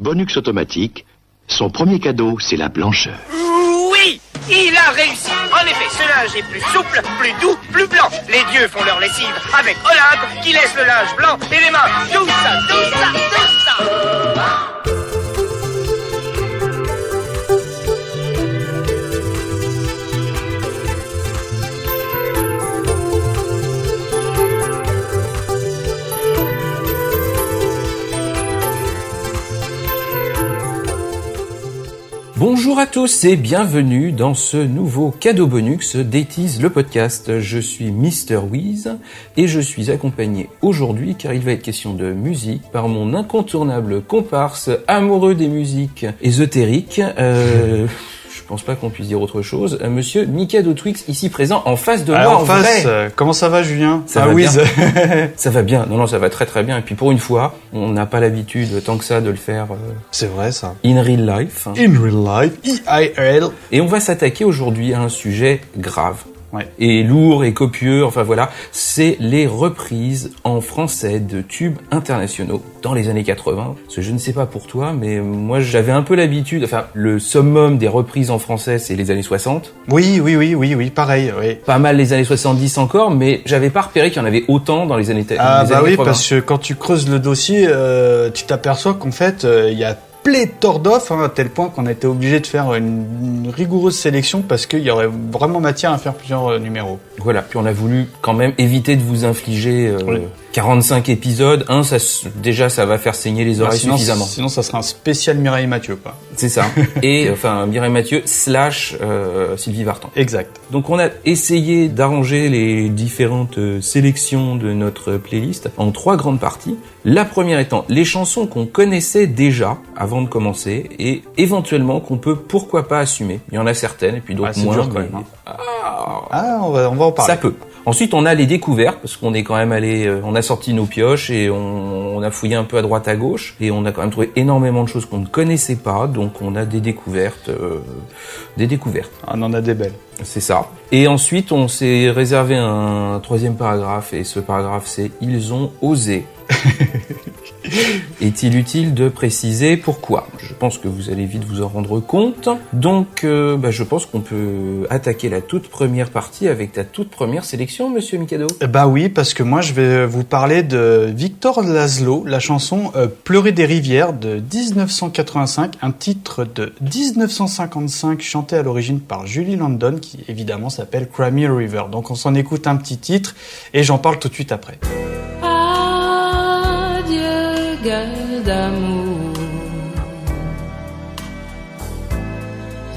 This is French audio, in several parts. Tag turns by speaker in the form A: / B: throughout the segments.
A: Bonux Automatique, son premier cadeau, c'est la blancheur.
B: Oui, il a réussi. En effet, ce linge est plus souple, plus doux, plus blanc. Les dieux font leur lessive avec Olympe qui laisse le linge blanc et les mains. Tout ça, tout ça, tout ça.
C: Bonjour à tous et bienvenue dans ce nouveau cadeau bonus d'Etis le podcast. Je suis Mr. Wiz et je suis accompagné aujourd'hui, car il va être question de musique, par mon incontournable comparse amoureux des musiques ésotériques. Je pense pas qu'on puisse dire autre chose. Monsieur Mikado Twix, ici présent, en face de moi, en
D: face,
C: vrai.
D: Comment ça va, Julien?
C: Ça va bien. Ça va bien. Non, ça va très très bien. Et puis pour une fois, on n'a pas l'habitude tant que ça de le faire.
D: C'est vrai, ça.
C: In real life.
D: In real life. IRL.
C: Et on va s'attaquer aujourd'hui à un sujet grave.
D: Ouais.
C: Et lourd et copieux, enfin voilà, c'est les reprises en français de tubes internationaux dans les années 80. Parce que je ne sais pas pour toi, mais moi j'avais un peu l'habitude, enfin le summum des reprises en français c'est les années 60.
D: Oui, pareil, oui.
C: Pas mal les années 70 encore, mais j'avais pas repéré qu'il y en avait autant dans les années 80.
D: Ah bah oui, parce que quand tu creuses le dossier, tu t'aperçois qu'en fait, il y a pléthore d'offres, à tel point qu'on a été obligé de faire une rigoureuse sélection parce qu'il y aurait vraiment matière à faire plusieurs numéros.
C: Voilà, puis on a voulu quand même éviter de vous infliger 45 épisodes. Déjà ça va faire saigner les oreilles suffisamment.
D: Sinon ça serait un spécial Mireille Mathieu, quoi.
C: C'est ça. Et enfin Mireille Mathieu / Sylvie Vartan.
D: Exact.
C: Donc on a essayé d'arranger les différentes sélections de notre playlist en 3 grandes parties. La première étant les chansons qu'on connaissait déjà avant de commencer et éventuellement qu'on peut pourquoi pas assumer. Il y en a certaines et puis d'autres moins.
D: Dur, quand même, on va en parler.
C: Ça peut. Ensuite, on a les découvertes, parce qu'on est quand même allé, on a sorti nos pioches et on a fouillé un peu à droite à gauche et on a quand même trouvé énormément de choses qu'on ne connaissait pas, donc on a des découvertes.
D: On en a des belles.
C: C'est ça. Et ensuite, on s'est réservé un 3e paragraphe et ce paragraphe c'est « Ils ont osé ». Est-il utile de préciser pourquoi? Je pense que vous allez vite vous en rendre compte. Donc, je pense qu'on peut attaquer la toute première partie avec ta toute première sélection, Monsieur Mikado.
D: Bah oui, parce que moi je vais vous parler de Victor Laszlo, la chanson Pleurer des rivières de 1985, un titre de 1955 chanté à l'origine par Julie London, qui évidemment s'appelle Cry Me a River. Donc on s'en écoute un petit titre et j'en parle tout de suite après.
E: Gueule d'amour,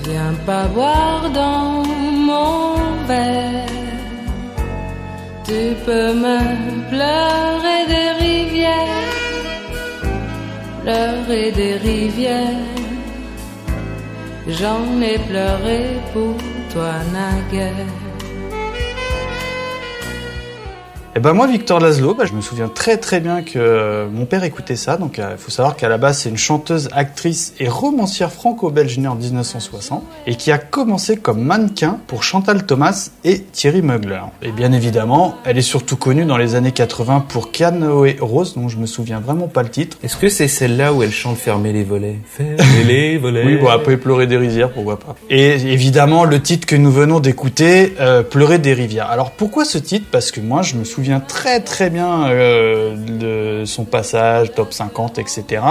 E: viens pas boire dans mon verre. Tu peux me pleurer des rivières, pleurer des rivières. J'en ai pleuré pour toi naguère.
D: Et ben moi, Victor Laszlo, je me souviens très très bien que mon père écoutait ça. Donc il faut savoir qu'à la base c'est une chanteuse, actrice et romancière franco-belge née en 1960 et qui a commencé comme mannequin pour Chantal Thomas et Thierry Mugler. Et bien évidemment, elle est surtout connue dans les années 80 pour Canoë Rose, dont je me souviens vraiment pas le titre.
C: Est-ce que c'est celle-là où elle chante Fermer les volets? Fermer les volets.
D: Oui, bon après Pleurer des rivières, pourquoi pas. Et évidemment le titre que nous venons d'écouter, Pleurer des rivières. Alors pourquoi ce titre? Parce que moi je me souviens très très bien de son passage top 50, etc.,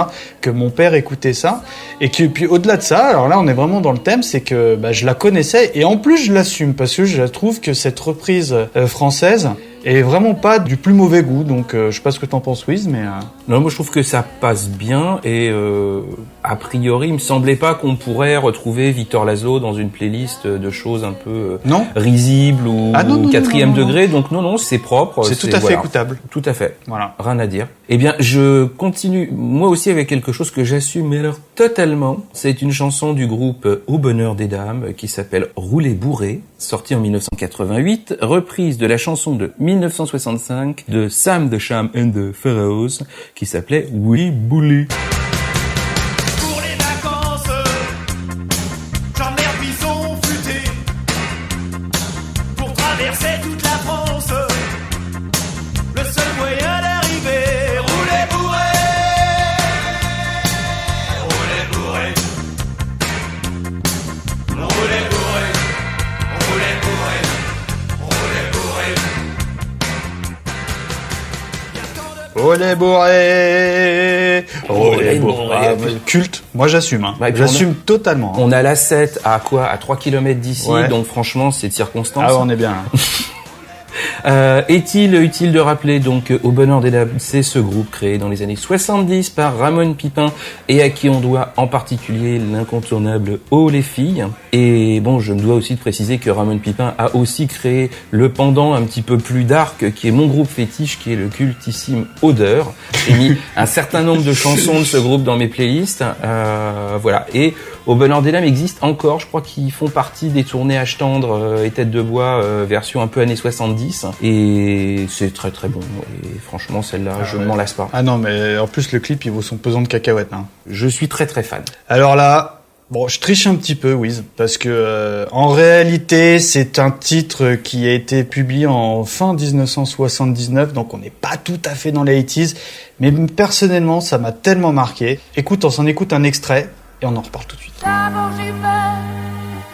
D: que mon père écoutait ça et que puis au-delà de ça, alors là on est vraiment dans le thème, c'est que je la connaissais et en plus je l'assume parce que je trouve que cette reprise française est vraiment pas du plus mauvais goût. Donc je sais pas ce que t'en penses, Wiz, mais
C: non, moi je trouve que ça passe bien et a priori il me semblait pas qu'on pourrait retrouver Victor Laszlo dans une playlist de choses un peu risibles ou quatrième degré. Donc non, c'est propre.
D: C'est tout à fait écoutable.
C: Tout à fait.
D: Voilà.
C: Rien à dire. Eh bien, je continue moi aussi avec quelque chose que j'assume, mais alors totalement. C'est une chanson du groupe Au Bonheur des Dames qui s'appelle Rouler bourré, sortie en 1988, reprise de la chanson de 1965 de Sam the Sham and the Pharaohs qui s'appelait Oui Bouli.
F: Pour les vacances, j'emmerde bison futé pour traverser toute la France. Le seul moyen d'arriver, rouler bourré.
D: Olé bourré, olé bourré. Ah, culte, moi j'assume, hein.
C: Ouais, et puis
D: J'assume totalement.
C: On a la 7 à quoi? À 3 km d'ici,
D: Ouais.
C: donc franchement, c'est de circonstance.
D: Ah, on est bien. Hein.
C: Est-il utile de rappeler donc Au Bonheur des Dames, c'est ce groupe créé dans les années 70 par Ramon Pipin et à qui on doit en particulier l'incontournable Oh les filles. Et bon, je me dois aussi de préciser que Ramon Pipin a aussi créé le pendant un petit peu plus dark qui est mon groupe fétiche, qui est le cultissime Odeur. J'ai mis un certain nombre de chansons de ce groupe dans mes playlists. Voilà. Et Au Bonheur des Dames existe encore, je crois qu'ils font partie des tournées Âge tendre et Tête de bois version un peu années 70 et c'est très très bon et franchement celle-là je ne m'en lasse pas.
D: Ah non, mais en plus le clip il vaut son pesant de cacahuètes. Hein.
C: Je suis très très fan.
D: Alors là, bon, je triche un petit peu, Wiz, parce que en réalité c'est un titre qui a été publié en fin 1979, donc on n'est pas tout à fait dans les 80s, mais personnellement ça m'a tellement marqué. Écoute, on s'en écoute un extrait et on en reparle tout de suite.
G: D'abord j'ai eu peur,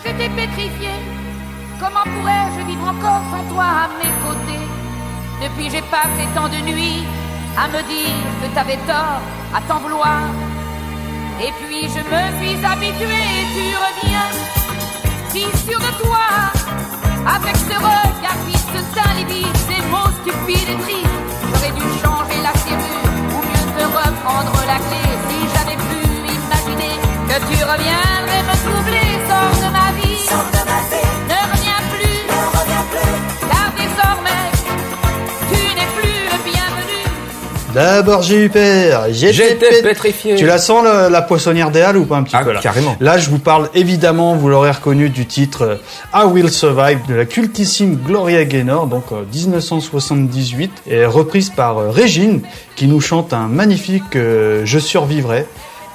G: j'étais pétrifiée. Comment pourrais-je vivre encore sans toi à mes côtés? Depuis j'ai passé tant de nuits à me dire que t'avais tort, à t'en vouloir. Et puis je me suis habituée et tu reviens, si sûr de toi, avec ce regard vif, ce teint livide, ces mots stupides et tristes. J'aurais dû changer la serrure ou mieux te reprendre la clé. Si j'avais pu imaginer que tu reviendrais me troubler, sors de ma vie. Ne reviens plus, car désormais, tu n'es plus le bienvenu.
D: D'abord j'ai eu peur,
C: J'étais pétrifié.
D: Tu la sens la poissonnière des Halles ou pas un petit peu là?
C: Carrément.
D: Là je vous parle évidemment, vous l'aurez reconnu, du titre I Will Survive de la cultissime Gloria Gaynor, donc 1978, et reprise par Régine qui nous chante un magnifique Je survivrai,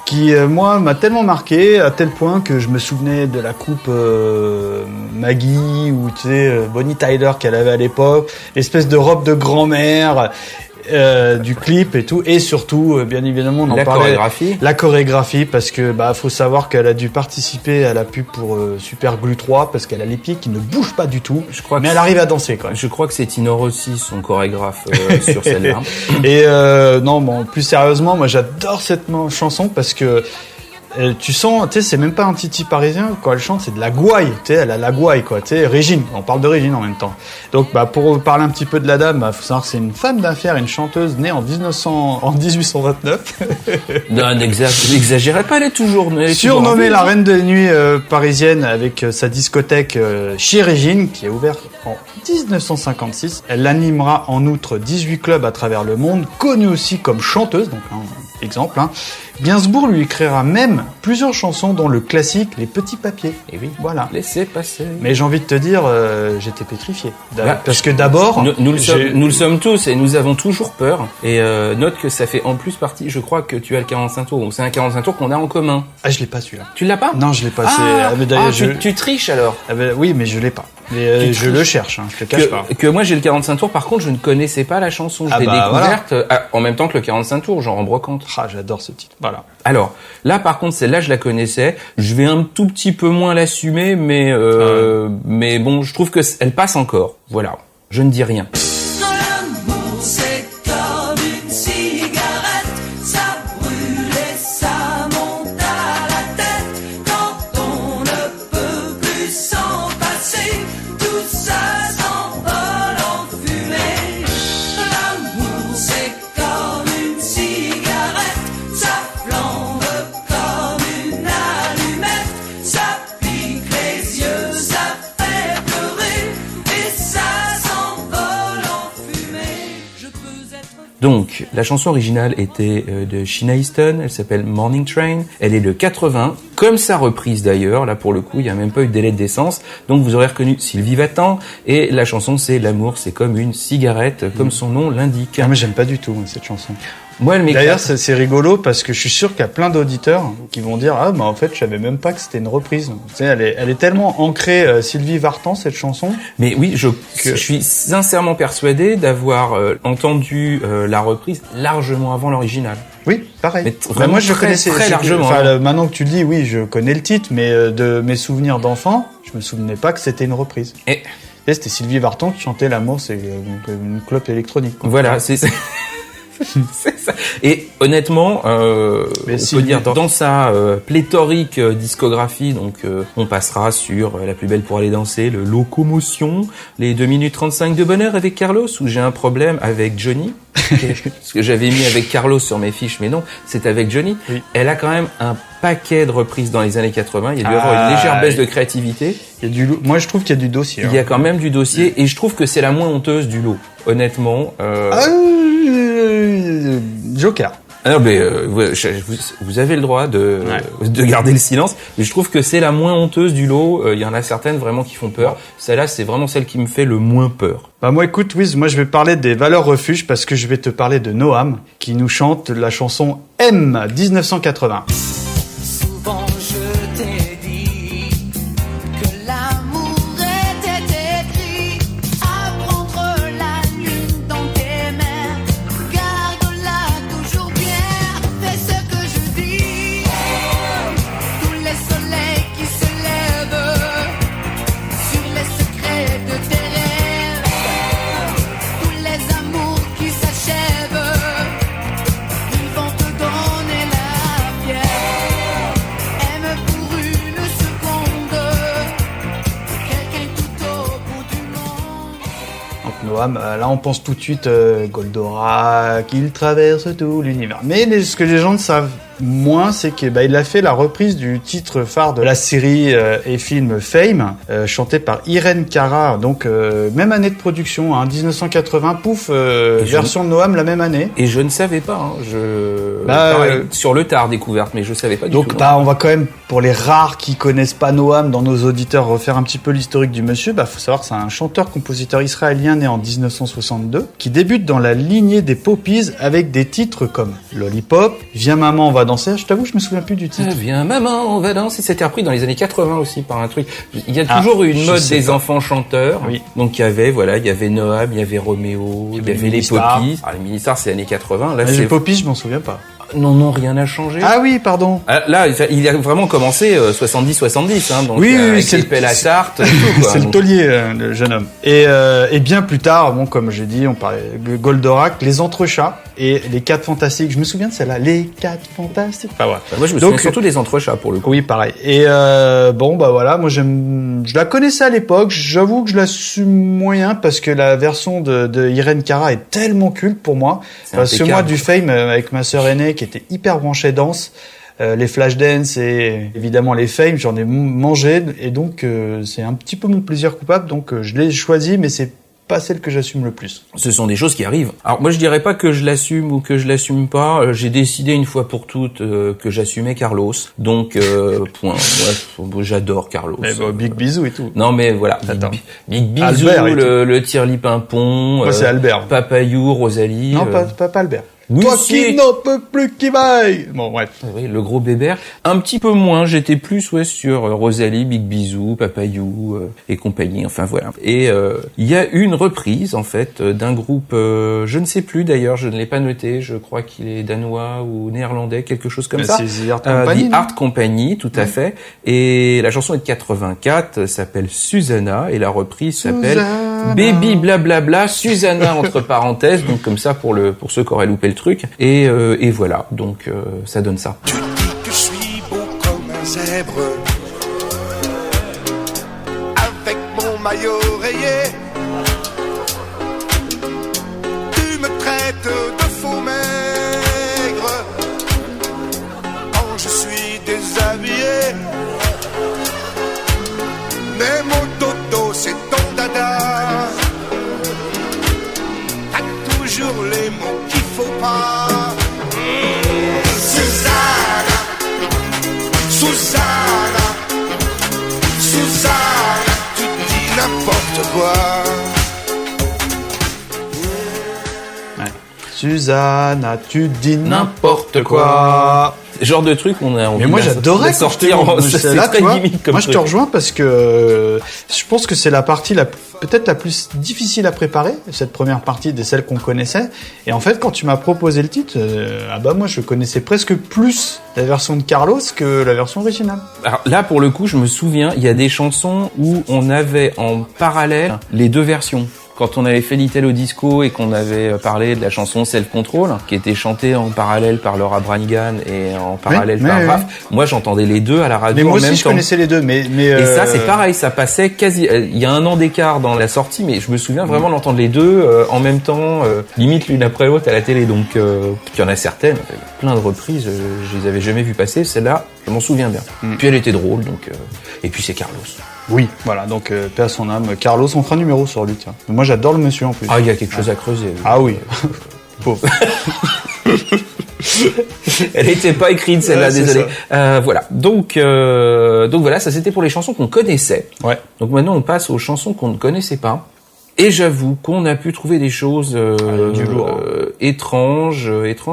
D: qui moi m'a tellement marqué à tel point que je me souvenais de la coupe Maggie ou tu sais Bonnie Tyler qu'elle avait à l'époque, l'espèce de robe de grand-mère. Du clip et tout, et surtout bien évidemment on en parlait, la chorégraphie, parce que faut savoir qu'elle a dû participer à la pub pour Super Glue 3 parce qu'elle a les pieds qui ne bougent pas du tout, mais elle arrive à danser quand même.
C: Je crois que c'est Tino Rossi son chorégraphe sur celle-là.
D: Et non, bon, plus sérieusement, moi j'adore cette chanson parce que tu sens, tu sais, c'est même pas un titi parisien quand elle chante, c'est de la gouaille, tu sais, elle a la gouaille quoi, tu sais, Régine, on parle de Régine en même temps. Donc pour parler un petit peu de la dame, faut savoir que c'est une femme d'affaires, une chanteuse née en 1829.
C: Non, n'exagérez pas, elle est toujours
D: surnommée la reine des nuits parisienne avec sa discothèque chez Régine qui est ouverte en 1956. Elle animera en outre 18 clubs à travers le monde, connue aussi comme chanteuse, donc exemple. Gainsbourg lui écrira même plusieurs chansons dont le classique Les Petits Papiers.
C: Et oui,
D: voilà.
C: Laissez passer.
D: Mais j'ai envie de te dire, j'étais pétrifié. Parce que d'abord...
C: Nous le sommes tous et nous avons toujours peur. Et note que ça fait en plus partie, je crois que tu as le 45 tours. Donc c'est un 45 tours qu'on a en commun.
D: Ah, je l'ai pas celui-là.
C: Tu l'as pas?
D: Non, je l'ai pas.
C: Tu triches alors.
D: Oui, mais je l'ai pas. Mais je le cherche, je te cache pas.
C: Que moi j'ai le 45 tours, par contre je ne connaissais pas la chanson. Je l'ai découverte en même temps que le 45 tours, genre en brocante.
D: Ah, j'adore ce titre. Voilà.
C: Alors, là par contre, celle-là je la connaissais. Je vais un tout petit peu moins l'assumer, mais bon, je trouve que elle passe encore. Voilà. Je ne dis rien.
F: L'amour c'est comme une cigarette, ça brûle et ça monte à la tête. Quand on ne peut plus s'en passer, tout ça s'envole en fumée. L'amour c'est comme une cigarette, ça flambe comme une allumette, ça pique les yeux, ça fait pleurer et ça s'envole en fumée. Je peux être...
C: Donc, la chanson originale était de Sheena Easton, elle s'appelle Morning Train, elle est de 80, comme sa reprise d'ailleurs, là pour le coup il n'y a même pas eu de délai de décence, donc vous aurez reconnu Sylvie Vartan, et la chanson c'est L'amour c'est comme une cigarette, comme son nom l'indique.
D: Ah, mais j'aime pas du tout cette chanson.
C: Moi, elle m'éclate.
D: D'ailleurs, c'est rigolo parce que je suis sûr qu'il y a plein d'auditeurs qui vont dire en fait, je savais même pas que c'était une reprise. Tu sais, elle est tellement ancrée Sylvie Vartan cette chanson.
C: Mais oui, je suis sincèrement persuadé d'avoir entendu la reprise largement avant l'original.
D: Oui, pareil.
C: Mais
D: moi, je connaissais
C: très largement.
D: Maintenant que tu le dis, oui, je connais le titre, mais de mes souvenirs d'enfant, je me souvenais pas que c'était une reprise. Et c'était Sylvie Vartan qui chantait L'amour, c'est une clope électronique.
C: Voilà, c'est C'est ça. Et honnêtement, on peut dire dans sa pléthorique discographie, donc on passera sur La plus belle pour aller danser, le Locomotion, les 2 minutes 35 de bonheur avec Carlos, où j'ai un problème avec Johnny. Parce que j'avais mis avec Carlos sur mes fiches, mais non, c'est avec Johnny. Oui. Elle a quand même un paquet de reprises dans les années 80. Il y a dû avoir une légère baisse de créativité.
D: Moi, je trouve qu'il y a du dossier.
C: Il y a quand même du dossier, et je trouve que c'est la moins honteuse du lot. Honnêtement.
D: Joker.
C: Alors, mais vous avez le droit de garder le silence, mais je trouve que c'est la moins honteuse du lot. Il y en a certaines vraiment qui font peur. Celle-là, c'est vraiment celle qui me fait le moins peur.
D: Bah moi, écoute, Wiz, moi je vais parler des Valeurs Refuge parce que je vais te parler de Noam qui nous chante la chanson M 1980.
F: Souvent je t'ai dit que l'amour était écrit à prendre la lune dans tes mains. Garde-la toujours bien, fais ce que je dis. Tous les soleils qui se lèvent sur les secrets de tes rêves, tous les amours qui s'achèvent, ils vont te donner la pierre. Aime pour une seconde quelqu'un tout au bout du monde.
D: Donc Noam, là on pense tout de suite Goldorak, il traverse tout l'univers. Mais ce que les gens ne savent moins, c'est que il a fait la reprise du titre phare de la série et film Fame, chanté par Irene Cara. Donc même année de production, 1980, pouf, version de Noam la même année.
C: Et je ne savais pas. Pareil, sur le tard découverte, mais je savais pas du tout.
D: Donc on va quand même, pour les rares qui connaissent pas Noam, dans nos auditeurs, refaire un petit peu l'historique du monsieur. Faut savoir que c'est un chanteur-compositeur israélien né en 1962, qui débute dans la lignée des Poppies avec des titres comme Lollipop, Viens maman on va danser. Je t'avoue, je me souviens plus du titre.
C: Viens maman on va danser. C'était repris dans les années 80 aussi par un truc. Il y a toujours eu une mode des enfants chanteurs. Oui. Donc il y avait Noam, il y avait Roméo, il y avait les Poppies. Les mini-stars c'est années 80. Là,
D: les Poppies, je m'en souviens pas.
C: Non, rien n'a changé.
D: Ah oui, pardon.
C: Là, il a vraiment commencé 70-70, donc
D: oui,
C: c'est le pelle à tarte.
D: C'est le taulier, le jeune homme. Et bien plus tard, comme j'ai dit, on parlait de Goldorak, les Entrechats et les 4 Fantastiques. Je me souviens de celle-là, les 4 Fantastiques.
C: Moi, je me souviens surtout des Entrechats pour le coup.
D: Oui, pareil. Et voilà, moi je la connaissais à l'époque. J'avoue que je l'assume moyen parce que la version de Irene Cara est tellement culte pour moi. Parce que moi, du Fame avec ma sœur aînée qui était hyper branchée danse, les Flashdance et évidemment les Fame, j'en ai mangé et donc c'est un petit peu mon plaisir coupable, donc je l'ai choisi, mais c'est pas celle que j'assume le plus.
C: Ce sont des choses qui arrivent. Alors moi je dirais pas que je l'assume ou que je l'assume pas. J'ai décidé une fois pour toutes que j'assumais Carlos. Donc point. Ouais, j'adore Carlos.
D: Mais big bisou et tout.
C: Non mais voilà. Big bisou,
D: Albert
C: le tirli-pimpon.
D: Moi c'est Albert.
C: Papayou, Rosalie.
D: Non pas Albert.
C: Oui,
D: toi qui n'en peux plus qui vaille. Bon, bref.
C: Oui, le gros bébert. Un petit peu moins, j'étais plus sur Rosalie, Big Bisou, Papayou et compagnie, enfin voilà. Et il y a une reprise en fait d'un groupe, je ne sais plus d'ailleurs, je ne l'ai pas noté, je crois qu'il est danois ou néerlandais, quelque chose comme ça.
D: C'est The Art Company.
C: The Art Company, tout à fait. Et la chanson est de 84, s'appelle Susanna et la reprise s'appelle Baby blablabla Susanna entre parenthèses, donc comme ça pour ceux qui auraient loupé le truc. Et voilà, donc ça donne ça.
H: Tu dis que je suis beau comme un zèbre, avec mon maillot rayé. Tu me traites de faux maigre quand je suis déshabillé. Mais mon dodo c'est ton dada. T'as toujours les mots qu'il faut pas. Susanna, tu dis n'importe quoi.
D: Ouais. Susanna, tu dis n'importe quoi.
C: Genre de truc, on a envie.
D: Mais moi, j'adorais
C: sortir. C'est
D: là,
C: très limite comme
D: moi,
C: truc.
D: je te rejoins parce que je pense que c'est la partie peut-être la plus difficile à préparer, cette première partie de celle qu'on connaissait. Et en fait, quand tu m'as proposé le titre, moi, je connaissais presque plus la version de Carlos que la version originale.
C: Alors là, pour le coup, je me souviens, il y a des chansons où on avait en parallèle les deux versions. quand on avait fait l'Italo Disco et qu'on avait parlé de la chanson Self Control, qui était chantée en parallèle par Laura Branigan et en parallèle par Raph, moi j'entendais les deux à la radio
D: mais moi
C: en même
D: aussi, je
C: temps.
D: connaissais les deux, mais
C: Et ça, c'est pareil, ça passait quasi. Il y a un an d'écart dans la sortie, mais je me souviens vraiment d'entendre les deux en même temps, limite l'une après l'autre à la télé. Donc, il y en a certaines, plein de reprises, je les avais jamais vues passer. Celle-là, je m'en souviens bien. Puis elle était drôle, donc. Et puis c'est Carlos.
D: Oui, voilà, donc paix à son âme. Carlos, on fera un numéro sur lui, tiens. Moi, j'adore le monsieur en plus.
C: Ah, il y a quelque chose à creuser. Oui.
D: Ah oui. Pauvre.
C: Elle n'était pas écrite celle-là,
D: c'est
C: désolé. Voilà. Donc voilà, ça c'était pour les chansons qu'on connaissait.
D: Ouais.
C: Donc maintenant on passe aux chansons qu'on ne connaissait pas. Et j'avoue qu'on a pu trouver des choses
D: du lourd.
C: étranges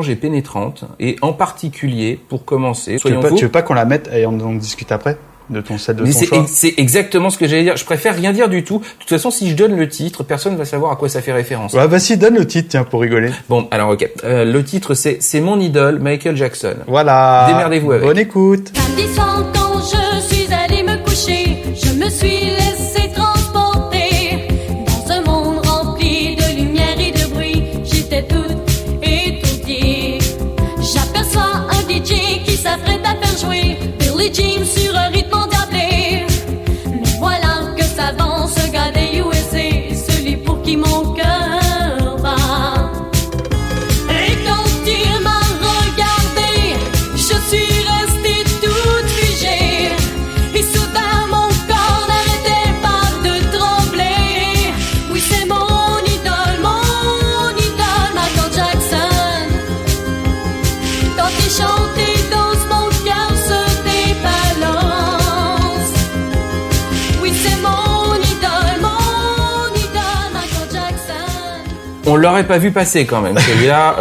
C: et pénétrantes. Et en particulier, pour commencer,
D: Tu veux pas qu'on la mette et on en discute après de ton set de
C: mais
D: ton choix?
C: c'est exactement ce que j'allais dire. Je préfère rien dire du tout. De toute façon, si je donne le titre, personne va savoir à quoi ça fait référence.
D: Ouais, bah si, donne le titre, tiens, pour rigoler.
C: Bon, alors ok. Le titre c'est mon idole, Michael Jackson.
D: Voilà.
C: Démerdez-vous avec.
D: Bonne écoute.
E: Samedi soir, quand je suis allée me coucher, je me suis laissée transporter dans un monde rempli de lumière et de bruit. J'étais toute étourdie. J'aperçois un DJ qui s'apprête à faire jouer Billie Jean sur un rythme endiablé. Mais voilà que s'avance ce gars des USA, celui pour qui mon cœur bat. Et quand il m'a regardé, je suis restée toute figée. Et soudain mon corps n'arrêtait pas de trembler. Oui, c'est mon idole, Michael Jackson. Quand il chante et danse, mon cœur se débalance. Oui, c'est mon idole, Michael Jackson.
C: On l'aurait pas vu passer quand même. Celui-là,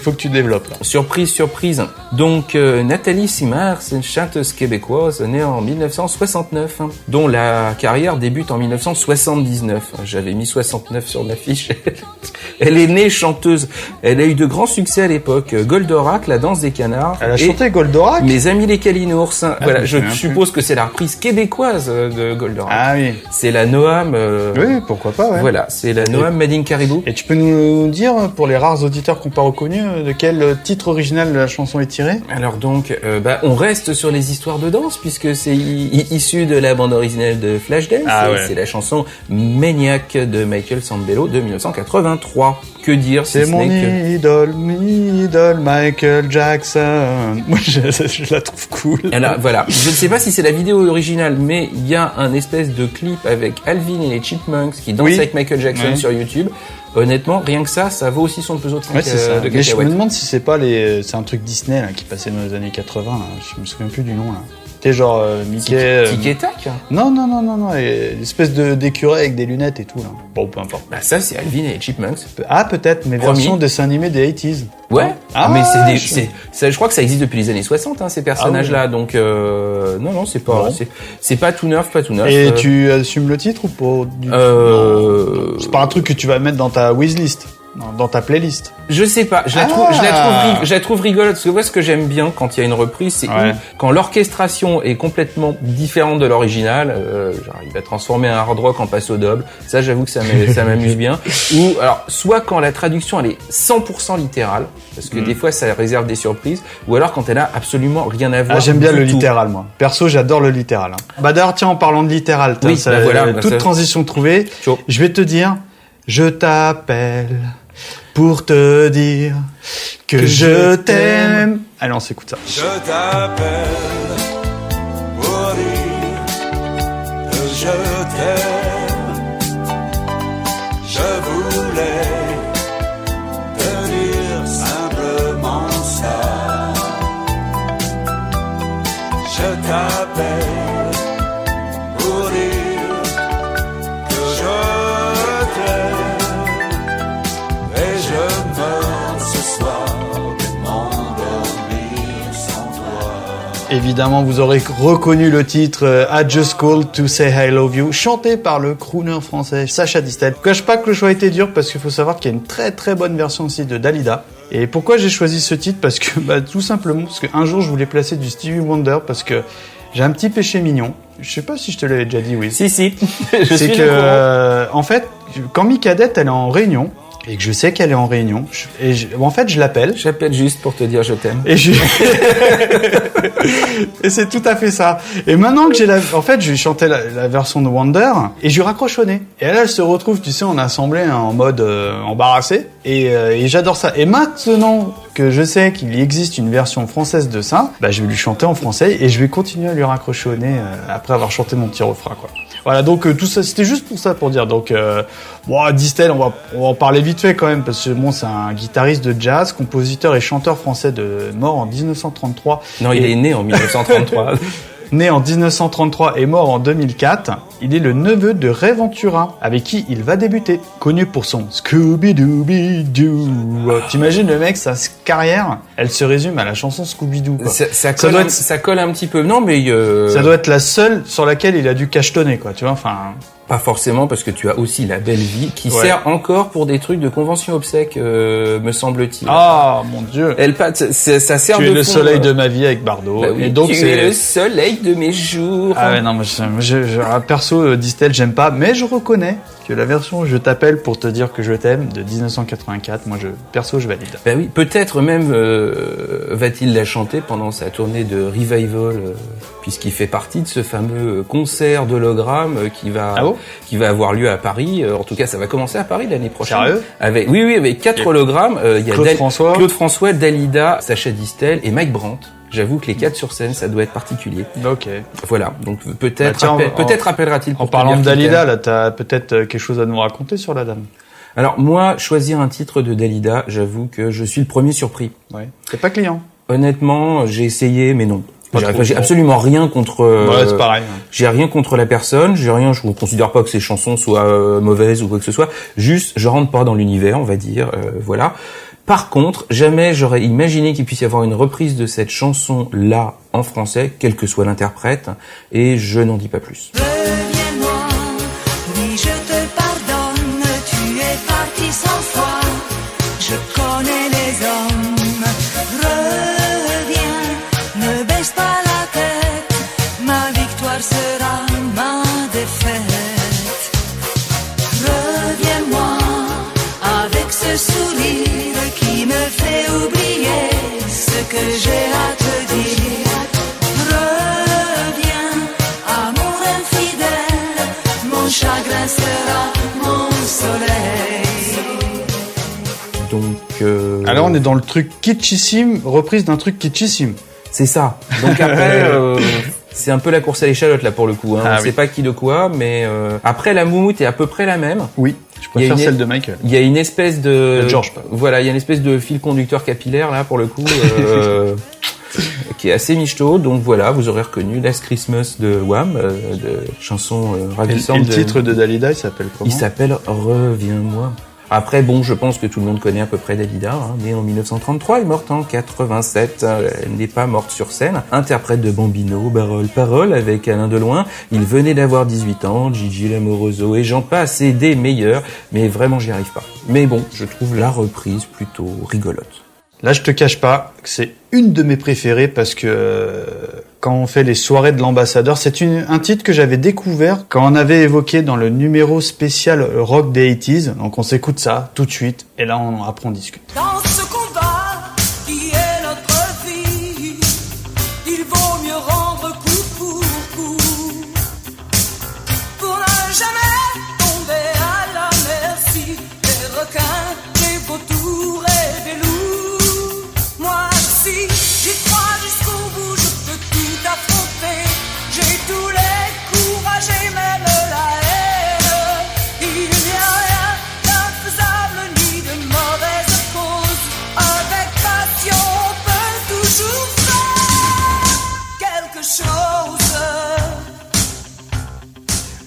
D: Faut que tu développes, là.
C: surprise. Donc Nathalie Simard, c'est une chanteuse québécoise née en 1969, dont la carrière débute en 1979. J'avais mis 69 sur ma fiche. Elle est née chanteuse. Elle a eu de grands succès à l'époque. Goldorak, La danse des canards.
D: Elle a
C: et
D: chanté Goldorak?
C: Mes amis les Calinours. Voilà, je
D: me souviens
C: suppose que c'est la reprise québécoise de Goldorak.
D: Ah oui.
C: C'est la Noam.
D: Oui, pourquoi pas, ouais.
C: Voilà, c'est la Noam Made in Caribou.
D: Et tu peux nous dire, pour les rares auditeurs qui n'ont pas reconnu, de quel titre original la chanson est tirée?
C: Alors donc, on reste sur les histoires de danse puisque c'est issu de la bande originale de Flashdance.
D: Ah ouais.
C: C'est la chanson Maniac de Michael Sambello de 1983. Que dire si
D: C'est
C: ce
D: mon
C: n'est
D: idole, Michael Jackson. Moi, je la trouve cool.
C: Alors, voilà, je ne sais pas si c'est la vidéo originale, mais il y a un espèce de clip avec Alvin et les Chipmunks qui dansent
D: Oui.
C: avec Michael Jackson
D: Ouais.
C: sur YouTube. Honnêtement, rien que ça vaut aussi son pesant de
D: Ouais, c'est ça.
C: de
D: Mais je me
C: cacahuètes.
D: demande si c'est pas c'est un truc Disney, là, qui passait dans les années 80, là. Je me souviens plus du nom, là. T'es genre Mickey.
C: Tic et tac.
D: Non, l'espèce d'écureuil avec des lunettes et tout, là. Bon, peu importe.
C: Bah ça c'est Alvin et les Chipmunks.
D: Ah, peut-être, mais
C: Promis.
D: version dessin animé des 80s.
C: Ouais.
D: Ah,
C: mais
D: je-
C: je crois que ça existe depuis les années 60, ces personnages-là. Donc, non, c'est pas,
D: Bon.
C: c'est pas tout neuf,
D: Et tu assumes le titre ou pas du tout? Non. C'est pas un truc que tu vas mettre dans ta wishlist, dans ta playlist.
C: Je sais pas, je la trouve rigolote, parce que moi, ce que j'aime bien quand il y a une reprise, c'est
D: Ouais.
C: quand l'orchestration est complètement différente de l'original, genre, il va transformer un hard rock en passo double. Ça, j'avoue que ça m'amuse bien. Ou, alors, soit quand la traduction, elle est 100% littérale, parce que des fois, ça réserve des surprises, ou alors quand elle a absolument rien à voir.
D: Ah, j'aime bien
C: du
D: le
C: tout.
D: littéral, moi. Perso, j'adore le littéral. Bah d'ailleurs, tiens, en parlant de littéral,
C: Oui,
D: ça,
C: bah voilà, bah
D: toute
C: ça-
D: transition trouvée,
C: Chaud.
D: je vais te dire, je t'appelle pour te dire que je t'aime. Allez, on s'écoute ça.
H: Je t'appelle pour dire que je t'aime. Je voulais te dire simplement ça. Je t'appelle pour dire que je t'aime. Et je meurs ce soir de m'endormir sans toi.
D: Évidemment, vous aurez reconnu le titre I Just Called to Say I Love You, chanté par le crooner français Sacha Distel. Je cache pas que le choix a été dur parce qu'il faut savoir qu'il y a une très très bonne version aussi de Dalida. Et pourquoi j'ai choisi ce titre? Parce que, tout simplement, parce qu'un jour, je voulais placer du Stevie Wonder parce que j'ai un petit péché mignon. Je sais pas si je te l'avais déjà dit, oui.
C: Si.
D: C'est que, en fait, quand Micadette, elle est en réunion, et que je sais qu'elle est en réunion, en fait, je l'appelle.
C: J'appelle juste pour te dire je t'aime.
D: Et et c'est tout à fait ça. Et maintenant que en fait, je lui chantais la version de Wonder, et je lui raccroche au nez. Et là, elle se retrouve, tu sais, en assemblée, en mode embarrassé. Et j'adore ça. Et maintenant que je sais qu'il existe une version française de ça, je vais lui chanter en français, et je vais continuer à lui raccrocher au nez après avoir chanté mon petit refrain, quoi. Voilà, donc tout ça, c'était juste pour ça, pour dire. Donc, Distel, on va en parler vite fait quand même, parce que c'est un guitariste de jazz, compositeur et chanteur français mort en 1933.
C: Non, il est né en 1933.
D: Né en 1933 et mort en 2004, il est le neveu de Ray Ventura, avec qui il va débuter. Connu pour son Scooby-Dooby-Doo. T'imagines le mec, sa carrière, elle se résume à la chanson Scooby-Doo, quoi.
C: Ça colle un petit peu. Non, mais
D: ça doit être la seule sur laquelle il a dû cachetonner, quoi. Tu vois, enfin.
C: Pas forcément, parce que tu as aussi La Belle Vie, qui sert encore pour des trucs de convention obsèques, me semble-t-il.
D: Ah, mon Dieu.
C: Ça sert de
D: Tu es le
C: fond,
D: soleil de ma vie avec Bardot.
C: Oui,
D: et donc
C: tu es le soleil de mes jours.
D: Ah ouais, non, perso, Distel, j'aime pas, mais je reconnais que la version Je t'appelle pour te dire que je t'aime de 1984, moi, perso, je valide.
C: Oui, peut-être même va-t-il la chanter pendant sa tournée de Revival, puisqu'il fait partie de ce fameux concert d'hologramme qui va avoir lieu à Paris. En tout cas, ça va commencer à Paris l'année prochaine.
D: Sérieux?
C: Avec 4 hologrammes. Il y a
D: Claude
C: François, Dalida, Sacha Distel et Mike Brandt. J'avoue que les 4 sur scène, ça doit être particulier.
D: Ok.
C: Voilà. Donc peut-être appellera-t-il pour
D: en parlant de Dalida, là, t'as peut-être quelque chose à nous raconter sur la dame.
C: Alors moi, choisir un titre de Dalida, j'avoue que je suis le premier surpris.
D: Ouais. T'es pas client?
C: Honnêtement, j'ai essayé, mais non. J'ai absolument rien contre.
D: C'est pareil.
C: J'ai rien contre la personne. Je ne considère pas que ses chansons soient mauvaises ou quoi que ce soit. Juste, je rentre pas dans l'univers, on va dire. Voilà. Par contre, jamais j'aurais imaginé qu'il puisse y avoir une reprise de cette chanson-là en français, quel que soit l'interprète, et je n'en dis pas plus.
F: Reviens-moi, oui je te pardonne, tu es parti 100 fois, je connais les hommes. Reviens, ne baisse pas la tête, ma victoire sera ma défaite. Reviens-moi, avec ce sourire qui me fait oublier ce que j'ai à te dire. Reviens, amour infidèle, mon chagrin sera mon soleil.
C: Donc
D: alors on est dans le truc kitschissime, reprise d'un truc kitschissime.
C: C'est ça. Donc après, c'est un peu la course à l'échalote là pour le coup. On sait pas qui de quoi, mais après la moumoute est à peu près la même.
D: Oui. Je préfère celle de Michael.
C: Il y a une espèce de
D: George.
C: Voilà, il y a une espèce de fil conducteur capillaire là pour le coup, qui est assez michto. Donc voilà, vous aurez reconnu Last Christmas de Wham, de chanson ravissante.
D: Et le titre de Dalida, il s'appelle comment?
C: Il s'appelle Reviens-moi. Après, bon, je pense que tout le monde connaît à peu près Dalida, née en 1933 et morte en 87. Elle n'est pas morte sur scène. Interprète de Bambino, Parole avec Alain Deloin. Il venait d'avoir 18 ans, Gigi Lamoroso et j'en passe, et des meilleurs. Mais vraiment, j'y arrive pas. Mais bon, je trouve la reprise plutôt rigolote.
D: Là, je te cache pas que c'est une de mes préférées parce que quand on fait les soirées de l'ambassadeur, c'est un titre que j'avais découvert quand on avait évoqué dans le numéro spécial rock des 80s. Donc on s'écoute ça tout de suite et là après on discute.
F: Dans ce combat qui est notre vie, il vaut mieux rendre coup pour coup pour ne jamais tomber à la merci des requins, des vautours et des loups. Moi si j'y crois jusqu'au bout, je peux tout affronter. J'ai tous les courages et même la haine. Il n'y a rien d'infaisable ni de mauvaise cause. Avec passion, on peut toujours faire quelque chose.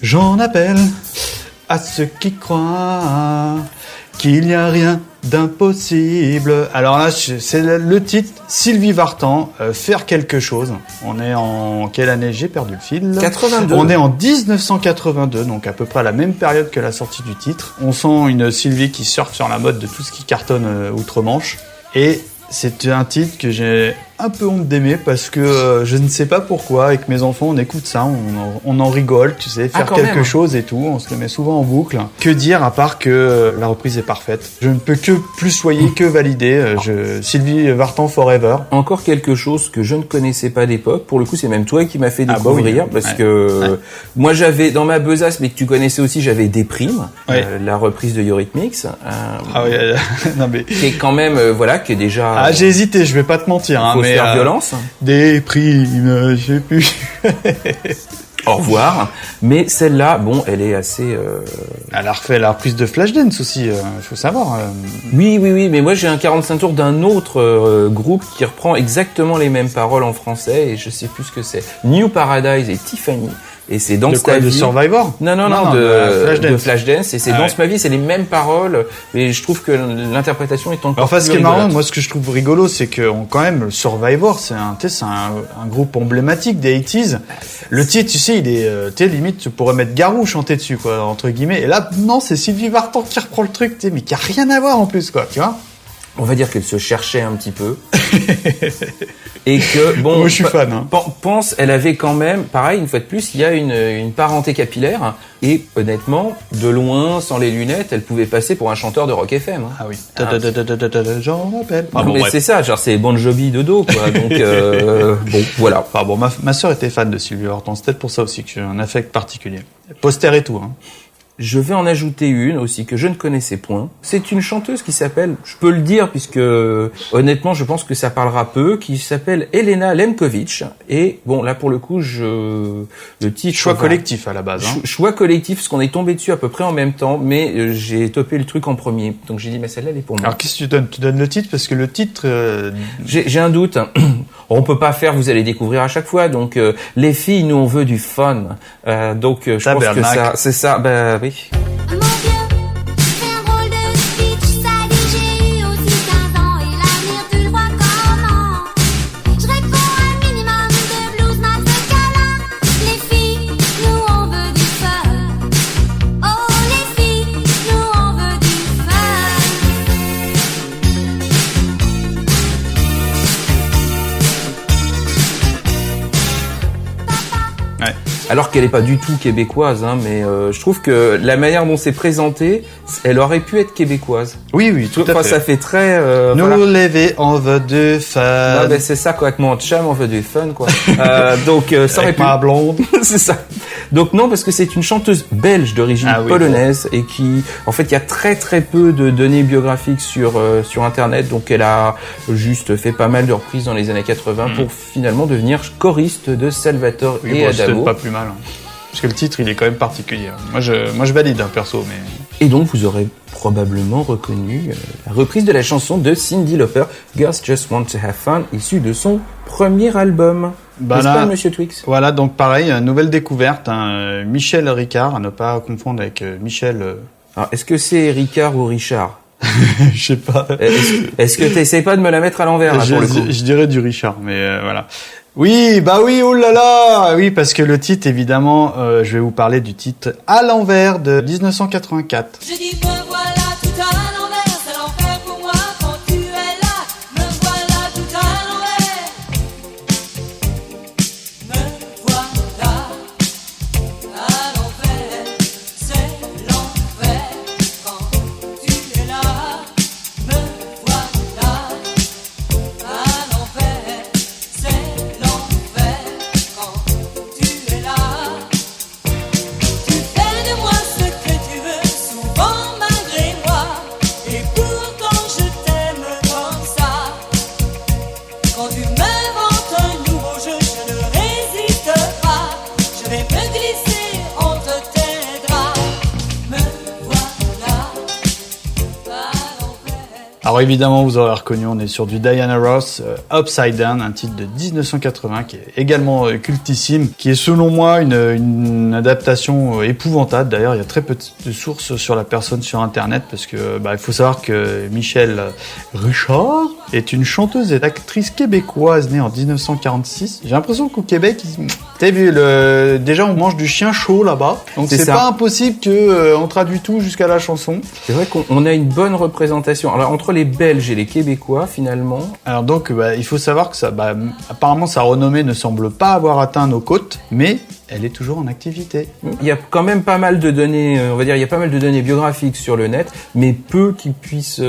D: J'en appelle à ceux qui croient qu'il n'y a rien d'impossible. Alors là, c'est le titre, Sylvie Vartan, faire quelque chose. On est en quelle année? J'ai perdu le fil.
C: 82.
D: On est en 1982, donc à peu près à la même période que la sortie du titre. On sent une Sylvie qui surfe sur la mode de tout ce qui cartonne outre-Manche. Et c'est un titre que j'ai un peu honte d'aimer parce que je ne sais pas pourquoi. Avec mes enfants, on écoute ça, on en rigole, tu sais, faire quelque chose et tout. On se le met souvent en boucle. Que dire à part que la reprise est parfaite. Je ne peux que plus soyer que valider. Sylvie Vartan Forever.
C: Encore quelque chose que je ne connaissais pas d'époque. Pour le coup, c'est même toi qui m'as fait découvrir parce que moi j'avais dans ma besace, mais que tu connaissais aussi, j'avais Déprime, la reprise de Eurythmics.
D: Non mais
C: qui est quand même qui est déjà.
D: J'ai hésité, je vais pas te mentir.
C: Faut se faire violence.
D: Déprime, je sais plus.
C: Au revoir. Mais celle-là, bon, elle est assez...
D: Elle a refait la reprise de Flashdance aussi, faut savoir.
C: Oui, mais moi j'ai un 45 tours d'un autre groupe qui reprend exactement les mêmes paroles en français et je sais plus ce que c'est. New Paradise et Tiffany. Et c'est Danse ta vie.
D: De Survivor?
C: Non, de Flashdance. Et c'est Danse ma vie, c'est les mêmes paroles. Mais je trouve que l'interprétation est encore plus
D: ce qui est marrant, moi, ce que je trouve rigolo, c'est que, quand même, Survivor, c'est un groupe emblématique des 80s. Le titre, tu sais, il est, limite, tu pourrais mettre Garou chanter dessus, quoi, entre guillemets. Et là, non, c'est Sylvie Vartan qui reprend le truc, mais qui a rien à voir en plus, quoi, tu vois.
C: On va dire qu'elle se cherchait un petit peu. Et que, bon.
D: Moi, je suis fan, hein.
C: Pense, elle avait quand même, pareil, une fois de plus, il y a une parenté capillaire. Et honnêtement, de loin, sans les lunettes, elle pouvait passer pour un chanteur de Rock FM. Hein.
D: Ah oui. J'en rappelle.
C: Mais c'est ça, genre c'est Bon Jovi de dos, quoi. Donc, bon, voilà.
D: Enfin bon, ma sœur était fan de Sylvie Vartan. C'est peut-être pour ça aussi que j'ai un affect particulier. Poster et tout, hein.
C: Je vais en ajouter une aussi que je ne connaissais point. C'est une chanteuse qui s'appelle, je peux le dire puisque honnêtement je pense que ça parlera peu, qui s'appelle Elena Lemkovic. Et bon là pour le coup le titre...
D: Choix collectif à la base. Hein.
C: Choix collectif parce qu'on est tombé dessus à peu près en même temps, mais j'ai topé le truc en premier. Donc j'ai dit mais celle-là elle est pour moi.
D: Alors qu'est-ce que tu donnes? Tu donnes le titre parce que le titre...
C: J'ai un doute. On peut pas faire, vous allez découvrir à chaque fois. Donc les filles, nous on veut du fun. Donc je pense que ça, c'est ça. Ben oui.
E: Mon vieux, c'est un drôle de speech, ça dit j'ai eu aussi 15 ans et l'avenir tu le vois comment? Je réponds un minimum de blues, mat, de câlin. Les filles, nous on veut du fun. Oh les filles, nous on veut du
C: fun. Alors qu'elle est pas du tout québécoise, hein, mais je trouve que la manière dont c'est présenté, elle aurait pu être québécoise.
D: Oui, tout à fait.
C: Ça fait très...
D: Nous lever, on veut du fun.
C: Non, ben c'est ça, quoi, avec mon chum, on veut du fun, quoi. Donc, ça aurait
D: avec
C: pu...
D: ma blonde.
C: C'est ça. Donc non, parce que c'est une chanteuse belge d'origine polonaise et qui, en fait, il y a très très peu de données biographiques sur Internet, donc elle a juste fait pas mal de reprises dans les années 80 pour finalement devenir choriste de Salvatore et Adamo.
D: C'est pas plus mal. Hein. Parce que le titre, il est quand même particulier. Moi, je valide, hein, perso, mais...
C: Et donc, vous aurez probablement reconnu la reprise de la chanson de Cyndi Lauper, Girls Just Want to Have Fun, issue de son premier album. N'est-ce pas, Monsieur Twix?
D: Voilà, donc pareil, nouvelle découverte, hein, Michel Ricard, à ne pas confondre avec Michel...
C: Alors, est-ce que c'est Ricard ou Richard?
D: Je sais pas.
C: Est-ce que t'essayes pas de me la mettre à l'envers, là, pour le coup?
D: Je dirais du Richard, mais voilà. Oui, oh là là! Oui, parce que le titre, évidemment, je vais vous parler du titre À l'envers de 1984.
E: Je dis me voilà tout à l'envers, c'est l'enfer pour moi quand tu es là. Me voilà tout à l'envers. Me voilà à l'envers, c'est l'enfer quand tu es là. Me voilà à l'envers, c'est l'enfer quand tu es là. Tu fais de moi ce que tu veux, souvent malgré moi, et pourtant je t'aime comme ça. Quand tu me vantes un nouveau jeu, je ne résiste pas, je vais me glisser entre tes draps. Me voilà à l'envers.
D: Alors évidemment, vous aurez reconnu, on est sur du Diana Ross, Upside Down, un titre de 1980 qui est également cultissime, qui est selon moi une adaptation épouvantable. D'ailleurs, il y a très peu de sources sur la personne sur Internet parce que il faut savoir que Michel Richard est une chanteuse et actrice québécoise née en 1946. J'ai l'impression qu'au Québec, t'as vu, déjà on mange du chien chaud là-bas, donc c'est pas impossible que on traduit tout jusqu'à la chanson.
C: C'est vrai qu'on a une bonne représentation. Alors entre les Belges et les Québécois, finalement.
D: Alors donc, il faut savoir que apparemment, sa renommée ne semble pas avoir atteint nos côtes, mais elle est toujours en activité.
C: Il y a quand même pas mal de données, on va dire, il y a pas mal de données biographiques sur le net, mais peu qui puissent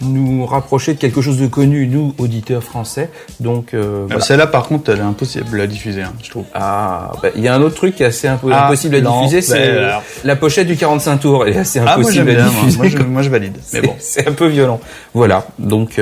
C: nous rapprocher de quelque chose de connu, nous, auditeurs français. Donc, voilà.
D: Celle-là, par contre, elle est impossible à diffuser, je trouve.
C: Il y a un autre truc qui est assez impossible à diffuser, c'est la pochette du 45 tours. Elle est assez impossible à diffuser.
D: Moi, je valide. Mais bon,
C: c'est un peu violent. Voilà. Donc,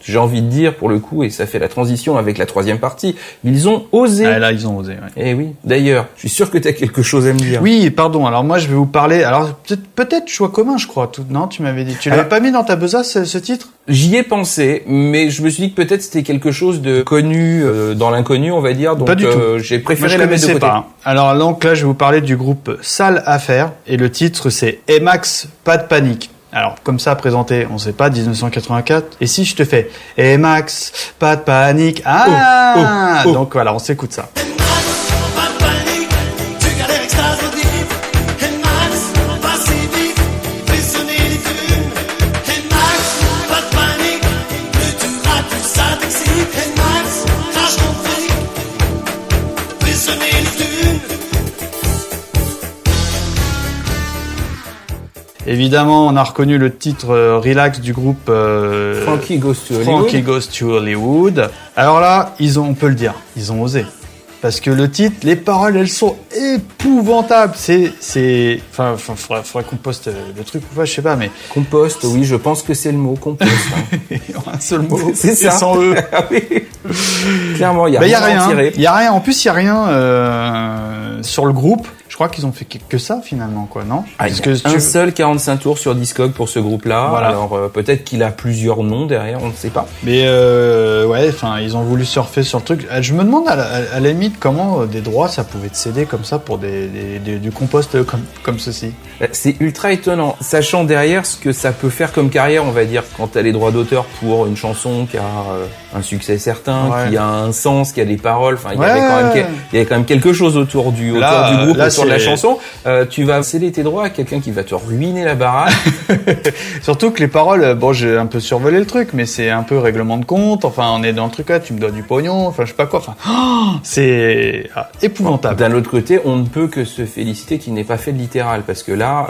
C: j'ai envie de dire, pour le coup, et ça fait la transition avec la troisième partie, ils ont osé.
D: Ah, là, ils ont osé, ouais.
C: Eh oui. D'ailleurs, je suis sûr que tu as quelque chose à me dire.
D: Oui, pardon. Alors moi, je vais vous parler. Alors peut-être choix commun, je crois. Non, tu m'avais dit. Tu l'avais pas mis dans ta besace ce titre?
C: J'y ai pensé, mais je me suis dit que peut-être c'était quelque chose de connu dans l'inconnu, on va dire. Donc
D: pas du tout.
C: J'ai préféré la mettre de côté.
D: Pas. Alors donc là, je vais vous parler du groupe Sale Affaire et le titre c'est Emax, pas de panique. Alors, comme ça, présenté, on sait pas, 1984. Et si je te fais Emax, pas de panique. Donc voilà, on s'écoute ça. Évidemment, on a reconnu le titre Relax du groupe
C: Frankie Goes to
D: Hollywood. Alors là, on peut le dire, ils ont osé. Parce que le titre, les paroles, elles sont épouvantables. Enfin, faudrait qu'on poste le truc ou pas, je sais pas, mais.
C: Compost, oui, je pense que c'est le mot, compost.
D: Un seul mot.
C: C'est ça.
D: Sans eux.
C: Clairement, il y a rien à tirer.
D: Il y a rien. En plus, il y a rien sur le groupe. Je crois qu'ils ont fait que ça finalement, quoi, non?
C: Un seul 45 tours sur Discog pour ce groupe-là.
D: Voilà.
C: Alors peut-être qu'il a plusieurs noms derrière, on ne sait pas.
D: Mais ils ont voulu surfer sur le truc. Je me demande à la limite comment des droits ça pouvait te céder comme ça pour du compost comme ceci.
C: C'est ultra étonnant, sachant derrière ce que ça peut faire comme carrière, on va dire, quand t'as les droits d'auteur pour une chanson qui a un succès certain, qui a un sens, qui a des paroles. Enfin, il y avait quand même quelque chose autour du groupe, autour de la chanson. Tu vas céder tes droits à quelqu'un qui va te ruiner la baraque.
D: Surtout que les paroles, j'ai un peu survolé le truc, mais c'est un peu règlement de compte. Enfin, on est dans le truc là, tu me dois du pognon. Enfin, je sais pas quoi. Enfin, c'est épouvantable.
C: D'un autre côté, on ne peut que se féliciter qu'il n'ait pas fait de littéral, parce que là,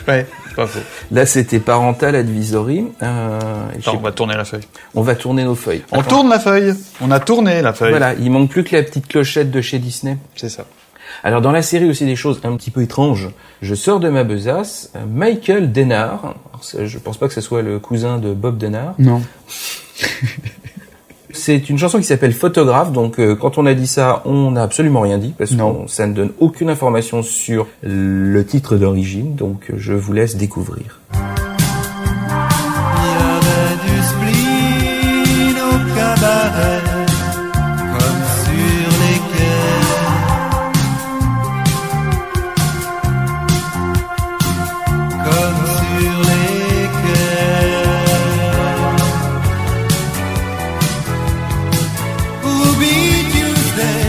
D: ouais, pas faux.
C: Là, c'était parental advisory.
D: On va tourner la feuille.
C: On va tourner nos feuilles.
D: On tourne la feuille. On a tourné la feuille.
C: Voilà, il manque plus que la petite clochette de chez Disney.
D: C'est ça.
C: Alors dans la série aussi des choses un petit peu étranges. Je sors de ma besace Michael Denard. Alors, je pense pas que ce soit le cousin de Bob Denard.
D: Non.
C: C'est une chanson qui s'appelle Photographe, donc quand on a dit ça, on n'a absolument rien dit, parce que ça ne donne aucune information sur le titre d'origine, donc je vous laisse découvrir.
F: Il y avait du spleen au cabaret, comme sur les quais, comme sur les quais. Ruby Tuesday,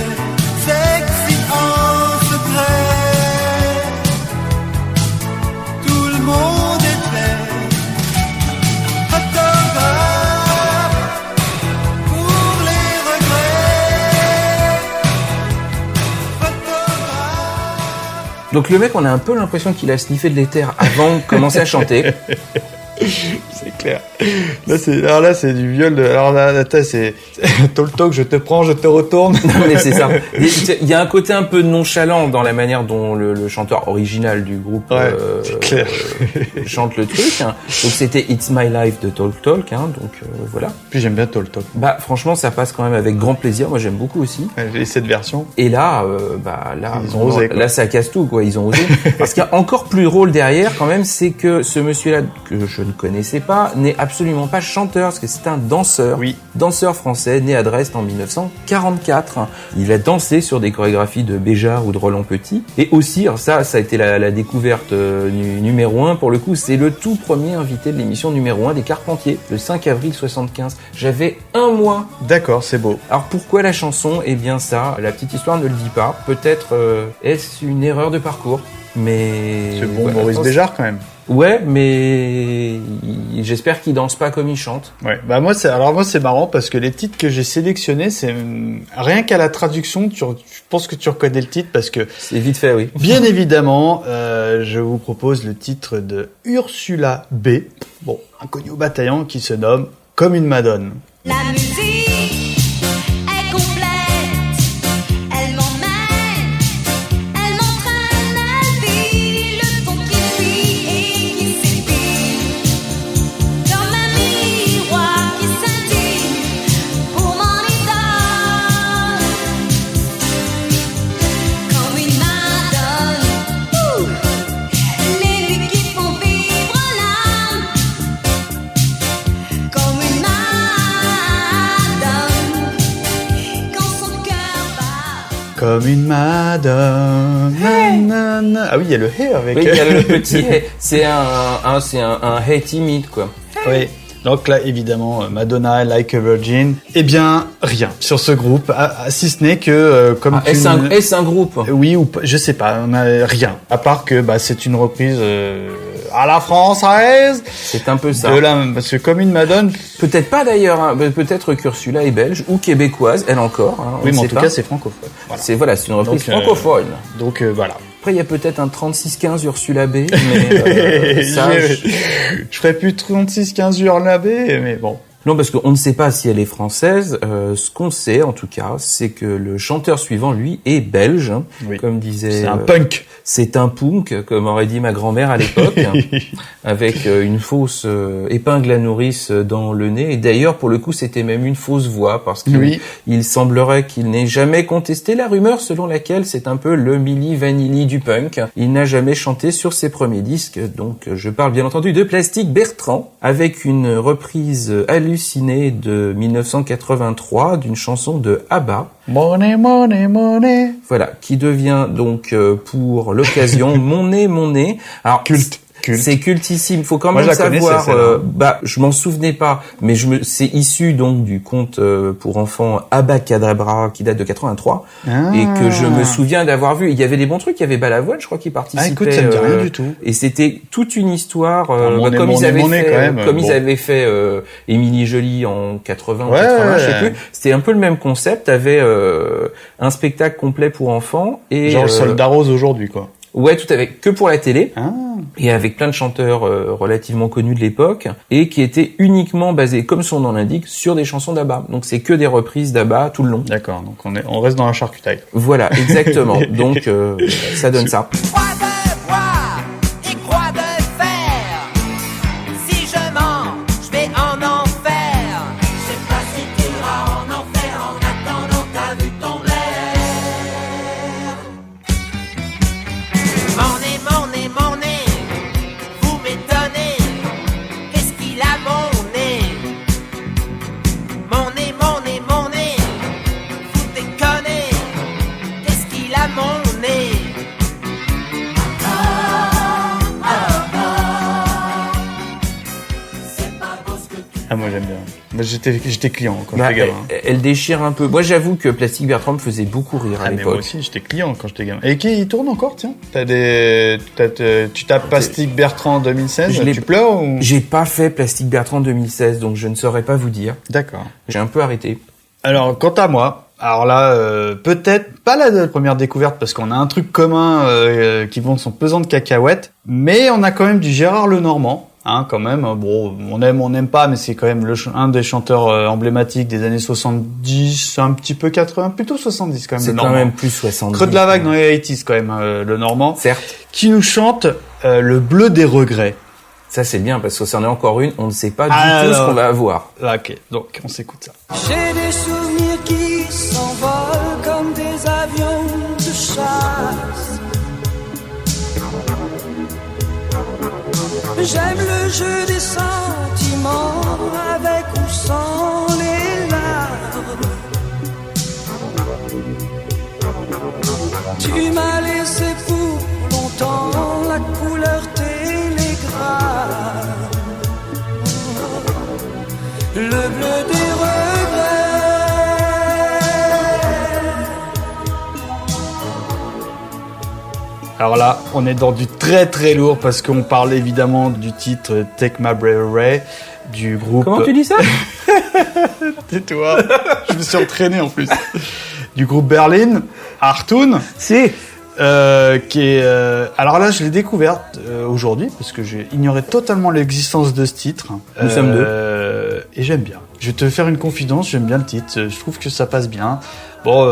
F: sexy en secret, tout le monde était photographe pour les regrets. Photographe.
C: Donc le mec, on a un peu l'impression qu'il a sniffé de l'éther avant de commencer à chanter.
D: C'est clair. Là, c'est du viol. Alors là, c'est talk, je te prends, je te retourne.
C: Non, mais c'est ça. Il y a un côté un peu nonchalant dans la manière dont le chanteur original du groupe chante le truc. Donc c'était It's My Life de Talk, donc voilà.
D: Puis j'aime bien Talk.
C: Bah franchement, ça passe quand même avec grand plaisir. Moi, j'aime beaucoup aussi.
D: J'ai cette version.
C: Et là,
D: ils ont osé, quoi.
C: Là, ça casse tout, quoi. Ils ont osé. Parce qu'il y a encore plus drôle derrière, quand même, c'est que ce monsieur-là que je ne connaissais pas n'est absolument pas chanteur, parce que c'est un danseur.
D: Oui.
C: Danseur français, né à Dresde en 1944. Il a dansé sur des chorégraphies de Béjart ou de Roland Petit. Et aussi, alors ça a été la découverte numéro 1. Pour le coup, c'est le tout premier invité de l'émission numéro 1 des Carpentiers, le 5 avril 75. J'avais 1 mois.
D: D'accord, c'est beau.
C: Alors pourquoi la chanson? Eh bien ça, la petite histoire ne le dit pas. Peut-être est-ce une erreur de parcours, mais...
D: C'est bon, Maurice Béjart quand même.
C: Ouais, mais j'espère qu'il danse pas comme il chante.
D: Ouais. Bah moi c'est marrant parce que les titres que j'ai sélectionnés, c'est rien qu'à la traduction, je pense que tu reconnais le titre parce que
C: C'est vite fait, oui.
D: bien évidemment, je vous propose le titre de Ursula B. Bon, inconnu au bataillon qui se nomme Comme une Madone.
E: La musique est complète, elle m'emmène, elle m'entraîne, elle vit le ton qui fuit et qui s'épile, comme un miroir qui scintille pour mon idole, comme une madone, les nuits qui font vivre l'âme, comme une madone, quand son cœur bat.
D: Comme une Madone. Nanana. Ah oui, il y a le hey avec.
C: Oui, il y a le petit hey. C'est un hey timide, quoi.
D: Oui. Donc là, évidemment, Madonna, Like a Virgin. Eh bien, rien sur ce groupe, si ce n'est que comme
C: Ah, est-ce un groupe?
D: Oui ou pas, je sais pas, on a rien. À part que c'est une reprise à la française.
C: C'est un peu ça.
D: Parce que comme une Madone.
C: Peut-être pas d'ailleurs, hein. Peut-être qu'Ursula est belge ou québécoise, elle encore. Hein, on
D: Oui, mais en
C: sait
D: tout
C: pas.
D: cas, c'est francophone. Voilà.
C: C'est une reprise
D: Donc,
C: francophone.
D: Donc voilà.
C: Après, il y a peut-être un 3615 Ursula B, mais ça,
D: Je ferais plus 36-15 Ursula B, mais bon.
C: Non, parce qu'on ne sait pas si elle est française. Ce qu'on sait, en tout cas, c'est que le chanteur suivant, lui, est belge. Hein,
D: Oui.
C: comme disait...
D: C'est un punk.
C: C'est un punk, comme aurait dit ma grand-mère à l'époque, hein, avec une fausse épingle à nourrice dans le nez. Et d'ailleurs, pour le coup, c'était même une fausse voix, parce qu'il
D: Oui.
C: il semblerait qu'il n'ait jamais contesté la rumeur selon laquelle c'est un peu le Milli Vanilli du punk. Il n'a jamais chanté sur ses premiers disques, donc je parle bien entendu de Plastique Bertrand, avec une reprise hallucinée de 1983 d'une chanson de ABBA.
D: Money, money, money.
C: Voilà, qui devient donc pour l'occasion Mon nez. Alors
D: Culte.
C: C'est cultissime. Faut quand
D: Moi,
C: même
D: je la connaissais,
C: savoir.
D: celle-là.
C: Je m'en souvenais pas, mais c'est issu donc du conte pour enfants Abacadabra qui date de 83 et que je me souviens d'avoir vu. Il y avait des bons trucs. Il y avait Balavoine, je crois, qui participait.
D: Ah, écoute, ça me dit rien du tout.
C: Et c'était toute une histoire,
D: Mon nez,
C: ils avaient fait Émilie Joly en 80 ou
D: Ouais,
C: 80, je sais
D: ouais.
C: plus. C'était un peu le même concept. T'avais un spectacle complet pour enfants et
D: Genre le Soldat Rose aujourd'hui, quoi.
C: Ouais, tout avec que pour la télé.
D: Ah.
C: Et avec plein de chanteurs relativement connus de l'époque et qui étaient uniquement basés, comme son nom l'indique, sur des chansons d'ABBA. Donc c'est que des reprises d'ABBA tout le long.
D: D'accord, donc on reste dans la charcutaille.
C: Voilà, exactement. Donc ça donne ça.
B: Croix de bois et croix de fer. Si je mens, je vais en enfer. Je sais pas si tu iras en enfer en attendant t'as vu ton l'air. Mon nez, vous m'étonnez. Qu'est-ce qu'il a mon nez? Mon nez, vous déconnez. Qu'est-ce qu'il a mon nez?
D: Ah, moi j'aime bien. Moi j'étais client quand j'étais gamin.
C: Elle déchire un peu. Moi j'avoue que Plastique Bertrand me faisait beaucoup rire à
D: Ah, mais moi
C: l'époque.
D: aussi, j'étais client quand j'étais gamin. Et qui il tourne encore, tiens? Tu tapes Plastique Bertrand 2016,
C: Je l'ai-
D: tu pleures ou?
C: J'ai pas fait Plastique Bertrand 2016, donc je ne saurais pas vous dire.
D: D'accord.
C: J'ai un peu arrêté.
D: Alors, quant à moi, alors là, peut-être pas la première découverte parce qu'on a un truc commun qui vont son pesant de cacahuètes, mais on a quand même du Gérard Lenormand, hein, quand même. Bon, on n'aime pas, mais c'est quand même un des chanteurs emblématiques des années 70, un petit peu 80, plutôt 70 quand même.
C: C'est quand
D: Lenormand.
C: même plus 70.
D: Creux de la vague dans les 80s quand même, Lenormand,
C: Certes.
D: qui nous chante le bleu des regrets.
C: Ça c'est bien parce que c'en est encore une, on ne sait pas du tout
D: Alors.
C: ce qu'on va avoir.
D: Là, ok, donc on s'écoute ça.
F: J'ai des souvenirs qui s'envolent comme des avions de chasse. J'aime le jeu des sentiments avec ou sans les larmes. Tu m'as laissé pour longtemps la couleur télégramme. Le bleu des regrets.
D: Alors là, on est dans du très très lourd parce qu'on parle évidemment du titre Take My Breath Away du groupe...
C: Comment tu dis ça?
D: Tais-toi, je me suis entraîné en plus. Du groupe Berlin, Hartoon.
C: Si.
D: Qui est... Alors là, je l'ai découverte aujourd'hui parce que j'ai ignoré totalement l'existence de ce titre.
C: Nous sommes deux.
D: Et j'aime bien. Je vais te faire une confidence, j'aime bien le titre. Je trouve que ça passe bien. Bon,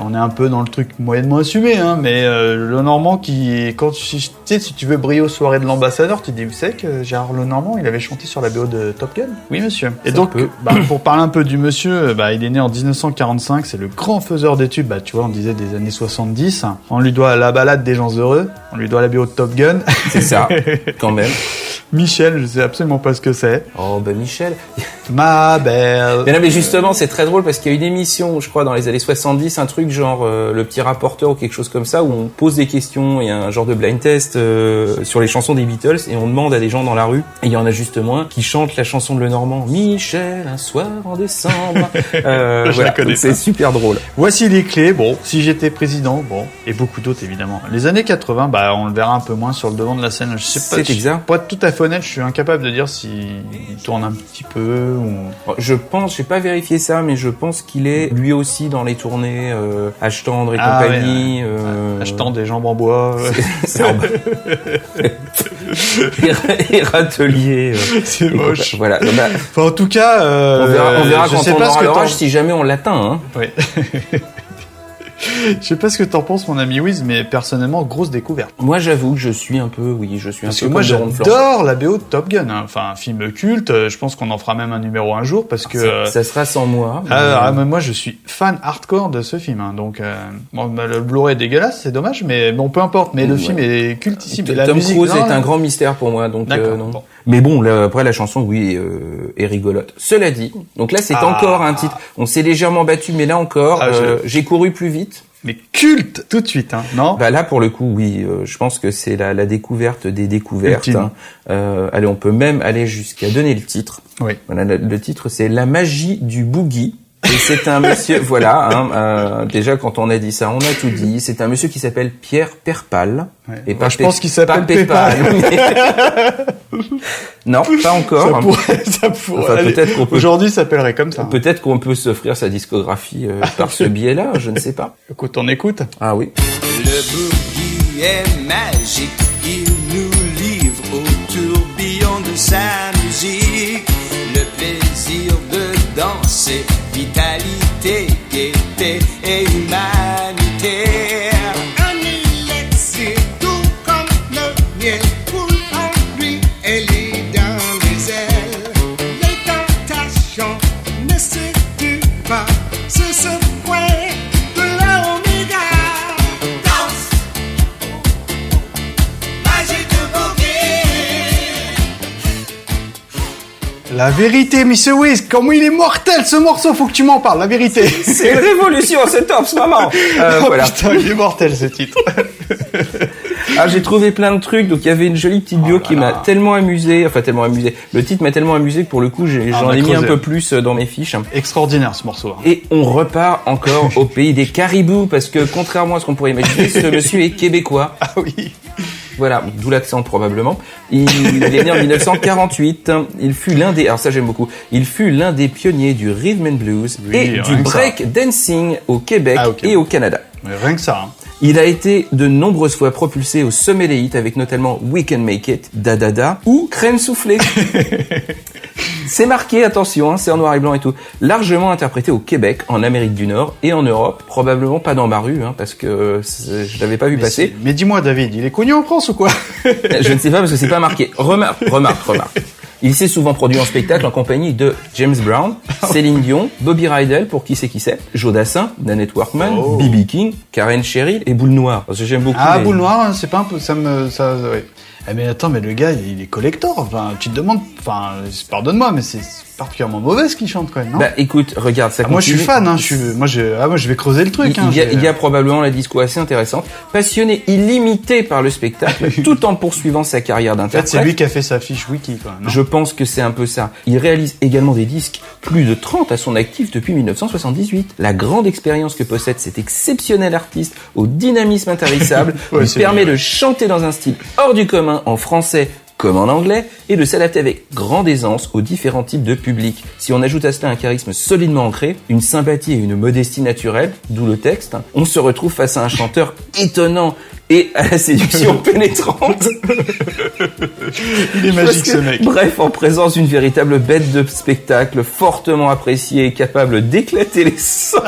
D: on est un peu dans le truc moyennement assumé, hein, mais le Normand qui, quand tu sais, si tu veux briller aux soirées de l'ambassadeur, tu dis, vous savez que Gérard Lenormand, il avait chanté sur la BO de Top Gun? Oui, monsieur. Et donc, pour parler un peu du monsieur, il est né en 1945, c'est le grand faiseur d'études, tu vois, on disait des années 70. On lui doit la balade des gens heureux, on lui doit la BO de Top Gun.
C: C'est ça, quand même.
D: Michel, je sais absolument pas ce que c'est.
C: Oh, Michel.
D: Ma belle.
C: Mais non, mais justement, c'est très drôle parce qu'il y a une émission, je crois, dans les années 70, un truc genre le petit rapporteur ou quelque chose comme ça, où on pose des questions, il y a un genre de blind test sur les chansons des Beatles, et on demande à des gens dans la rue, et il y en a justement un qui chante la chanson de Lenormand, Michel, un soir en décembre.
D: Je la connais.
C: C'est super drôle.
D: Voici les clés. Bon, si j'étais président, et beaucoup d'autres évidemment. Les années 80, on le verra un peu moins sur le devant de la scène. Je sais pas.
C: C'est exact.
D: Pour être tout à fait honnête, je suis incapable de dire s'il tourne un petit peu ou...
C: Je pense, j'ai pas vérifié ça, mais je pense qu'il est lui aussi dans les tournées H-Tendre et compagnie.
D: H-Tendre des jambes en bois.
C: Et râtelier.
D: C'est moche.
C: Voilà.
D: En tout cas,
C: on verra quand on aura l'orage si jamais on l'atteint. Hein.
D: Oui. Je sais pas ce que t'en penses, mon ami Wiz, mais personnellement, grosse découverte.
C: Moi, j'avoue que je suis un peu
D: Parce que moi, j'adore la BO de Top Gun, hein. Enfin, un film culte. Je pense qu'on en fera même un numéro un jour parce que
C: ça sera sans moi.
D: Mais moi, je suis fan hardcore de ce film, hein. Donc, le Blu-ray est dégueulasse, c'est dommage, mais bon, peu importe. Mais le film est cultissime.
C: Tom Cruise est un grand mystère pour moi, donc non. Bon. Mais bon, après la chanson, oui, est rigolote. Cela dit, donc là, c'est encore un titre. On s'est légèrement battu, mais là encore, j'ai couru plus vite.
D: Mais culte tout de suite, hein, non?
C: Là, pour le coup, oui, je pense que c'est la découverte des découvertes. Hein. Allez, on peut même aller jusqu'à donner le titre.
D: Oui.
C: Voilà, le titre, c'est La magie du boogie. Et c'est un monsieur, voilà, déjà quand on a dit ça, on a tout dit. C'est un monsieur qui s'appelle Pierre Perpal.
D: Ouais. Et pas je pense qu'il s'appelle
C: Pépal. Non, pas encore.
D: Ça pourrait.
C: Enfin, peut-être qu'on peut.
D: Aujourd'hui, ça s'appellerait comme ça.
C: Peut-être qu'on peut s'offrir sa discographie par ce biais-là, je ne sais pas.
D: Écoute, on écoute.
C: Ah oui.
H: Le boogie est magique, il nous livre au tourbillon de sa musique. Le plaisir de danser, vitalité, gaieté et humanité. Un élixir doux comme le miel coule en lui et lit dans les ailes. Les tentations ne se tuent pas sur ce point de l'oméga. Danse, magie de boogie.
D: La vérité, Mr. Wiz, comment il est mortel ce morceau, faut que tu m'en parles, la vérité.
C: C'est une révolution, c'est top, ce maman. Voilà.
D: Putain, il est mortel ce titre.
C: J'ai trouvé plein de trucs, donc il y avait une jolie petite bio qui m'a tellement amusé, le titre m'a tellement amusé que pour le coup j'en ai mis un peu plus dans mes fiches.
D: Extraordinaire ce morceau. Hein.
C: Et on repart encore au pays des caribous, parce que contrairement à ce qu'on pourrait imaginer, ce monsieur est québécois.
D: Ah oui.
C: Voilà, d'où l'accent probablement. Il est né en 1948. Il fut l'un des, alors ça j'aime beaucoup, il fut l'un des pionniers du rhythm and blues et du break dancing au Québec et au Canada.
D: Mais rien que ça. Hein.
C: Il a été de nombreuses fois propulsé au sommet des hits avec notamment We Can Make It, Da Da Da ou Crème Soufflée. C'est marqué, attention, c'est en noir et blanc et tout. Largement interprété au Québec, en Amérique du Nord et en Europe. Probablement pas dans ma rue, parce que je l'avais pas vu passer.
D: Mais dis-moi, David, il est connu en France ou quoi?
C: Je ne sais pas parce que c'est pas marqué. Remarque. Il s'est souvent produit en spectacle en compagnie de James Brown, Céline Dion, Bobby Rydell, pour qui c'est, Joe Dassin, Nanette Workman, B.B. King, Karen Cheryl et Boule Noire. Parce que j'aime beaucoup.
D: Boule Noire, c'est pas un peu, ouais. Mais attends, mais le gars, il est collector. Enfin, tu te demandes, pardonne-moi, mais c'est particulièrement mauvais ce qu'il chante quand même, non?
C: Bah écoute, regarde, ça
D: moi je suis
C: continue.
D: fan, hein, moi je vais creuser le truc.
C: Il y a probablement la disco assez intéressante. Passionné illimité par le spectacle, tout en poursuivant sa carrière
D: En fait,
C: d'interprète.
D: c'est lui qui a fait sa fiche wiki, quoi. Non?
C: Je pense que c'est un peu ça. Il réalise également des disques, plus de 30 à son actif depuis 1978. La grande expérience que possède cet exceptionnel artiste au dynamisme intarissable
D: Ouais,
C: lui
D: c'est
C: permet
D: vrai.
C: de chanter dans un style hors du commun en français comme en anglais, et de s'adapter avec grande aisance aux différents types de publics. Si on ajoute à cela un charisme solidement ancré, une sympathie et une modestie naturelle, d'où le texte, on se retrouve face à un chanteur étonnant et à la séduction pénétrante.
D: Il est magique ce mec.
C: Bref, en présence d'une véritable bête de spectacle, fortement appréciée et capable d'éclater les sens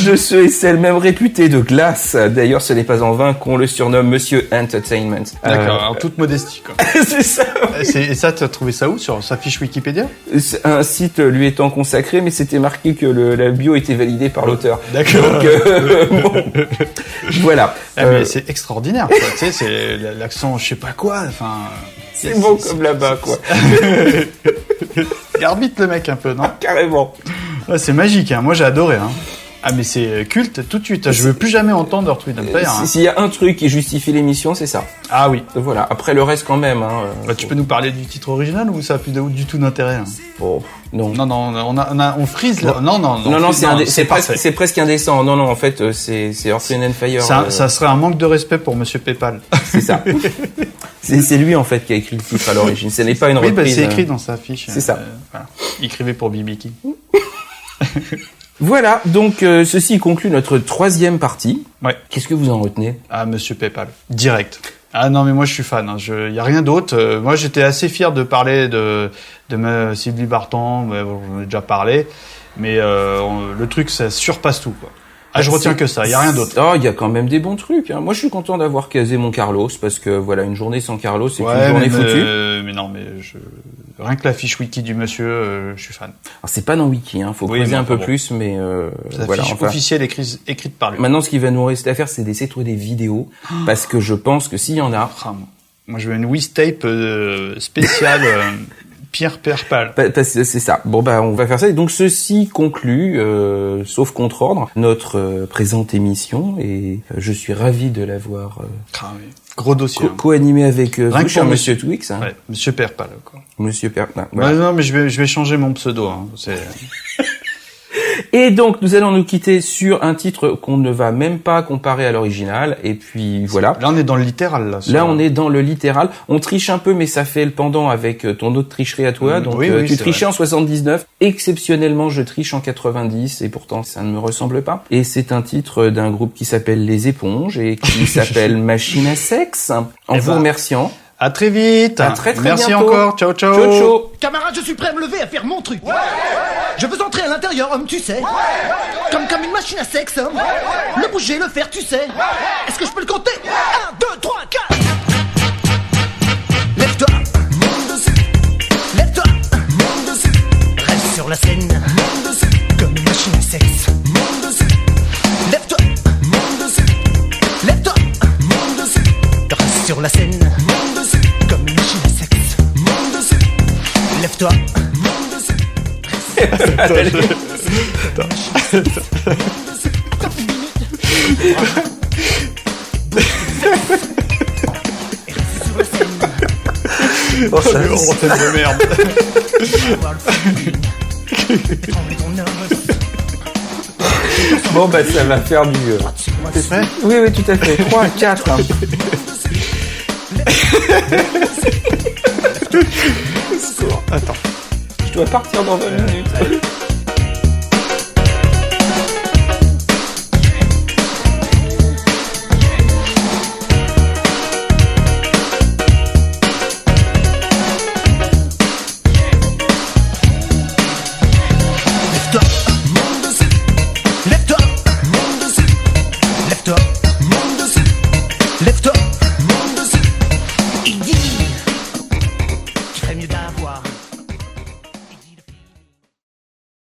C: de ceux et celles même réputés de glace. D'ailleurs, ce n'est pas en vain qu'on le surnomme Monsieur Entertainment.
D: D'accord, en toute modestie, quoi.
C: C'est ça.
D: Et ça, t'as trouvé ça où? Sur sa fiche Wikipédia?
C: Un site lui étant consacré, mais c'était marqué que la bio était validée par l'auteur.
D: D'accord.
C: Donc, bon. Voilà.
D: Ah, mais c'est extraordinaire, quoi. Tu sais, c'est l'accent, je sais pas quoi, enfin...
C: C'est bon comme là-bas, quoi.
D: Il arbitre le mec un peu, non?
C: Carrément.
D: Ouais, c'est magique, hein. Moi j'ai adoré, hein. Ah mais c'est culte tout de suite. Je veux plus jamais entendre Earth, Wind & Fire. Hein.
C: S'il y a un truc qui justifie l'émission, c'est ça.
D: Ah oui.
C: Voilà. Après le reste quand même. Hein,
D: Bah, tu peux nous parler du titre original ou ça a plus du tout d'intérêt? Hein?
C: Oh, non.
D: Non, on frise là. Non,
C: c'est presque indécent. Non, en fait, c'est Earth, Wind & Fire.
D: Ça serait un manque de respect pour Monsieur Paypal.
C: C'est ça. c'est lui en fait qui a écrit le titre à l'origine. Ce n'est pas une reprise.
D: Oui, bah, c'est écrit dans sa fiche.
C: C'est ça.
D: Voilà. Il écrivait pour BB King.
C: Voilà, donc ceci conclut notre troisième partie.
D: Ouais.
C: Qu'est-ce que vous en retenez?
D: Ah, Monsieur Paypal. Direct. Ah non, mais moi je suis fan. Hein. Y a rien d'autre. Moi j'étais assez fier de parler de Sylvie Vartan. Mais bon, j'en ai déjà parlé. Mais le truc, ça surpasse tout, quoi. Ah, je retiens que ça. Y a rien d'autre.
C: Oh, il y a quand même des bons trucs. Hein. Moi, je suis content d'avoir casé mon Carlos parce que voilà, une journée sans Carlos, c'est une journée foutue.
D: Mais non, mais rien que la fiche wiki du monsieur, je suis fan.
C: Alors, c'est pas dans Wiki, hein. Faut creuser un peu plus, mais
D: la
C: voilà.
D: fiche officielle écrite par lui.
C: Maintenant, ce qui va nous rester à faire, c'est d'essayer de trouver des vidéos parce que je pense que s'il y en a.
D: Moi, je veux une Wistape spéciale. Pierre Paypal.
C: C'est ça. Bon, bah, on va faire ça. Et donc, ceci conclut, sauf contre-ordre, notre présente émission. Et je suis ravi de l'avoir
D: Oui. Gros dossier.
C: co-animé avec vous, cher Monsieur Twix. Hein.
D: Ouais, Monsieur Paypal, quoi.
C: Monsieur Paypal. Voilà.
D: Non, mais je vais changer mon pseudo. Hein.
C: Et donc, nous allons nous quitter sur un titre qu'on ne va même pas comparer à l'original. Et puis, voilà.
D: Là, on est dans le littéral. Là,
C: on est dans le littéral. On triche un peu, mais ça fait le pendant avec ton autre tricherie à toi. Donc,
D: oui,
C: tu trichais en 79. Exceptionnellement, je triche en 90. Et pourtant, ça ne me ressemble pas. Et c'est un titre d'un groupe qui s'appelle Les Éponges et qui s'appelle Machine à Sexe. En vous remerciant.
D: À très vite.
C: À très
D: Merci
C: bientôt.
D: encore. Ciao, ciao.
C: Ciao, ciao.
I: Camarade, je suis prêt à me lever, à faire mon truc. Je veux entrer à l'intérieur, homme, tu sais. Comme une machine à sexe, homme. Le bouger, le faire, tu sais. Est-ce que je peux le compter? 1, 2, 3, 4. Lève-toi, monte dessus. Lève-toi, monte dessus. Reste sur la scène, monte dessus. Comme une machine à sexe, monte dessus. Lève-toi, monte dessus. Lève-toi, monte dessus. Reste sur la scène, monte dessus. Comme une machine à sexe, monte dessus. Lève-toi, monte dessus.
C: Oh, ça
D: de merde.
C: Bon, bah, ça va faire du...
D: T'es prêt?
C: Oui, tout à fait. 3, 4. Hein.
D: Attends.
C: Je dois partir dans 20 minutes.
I: Lève-toi, monte dessus. Il dit qu'il ferait mieux d'avoir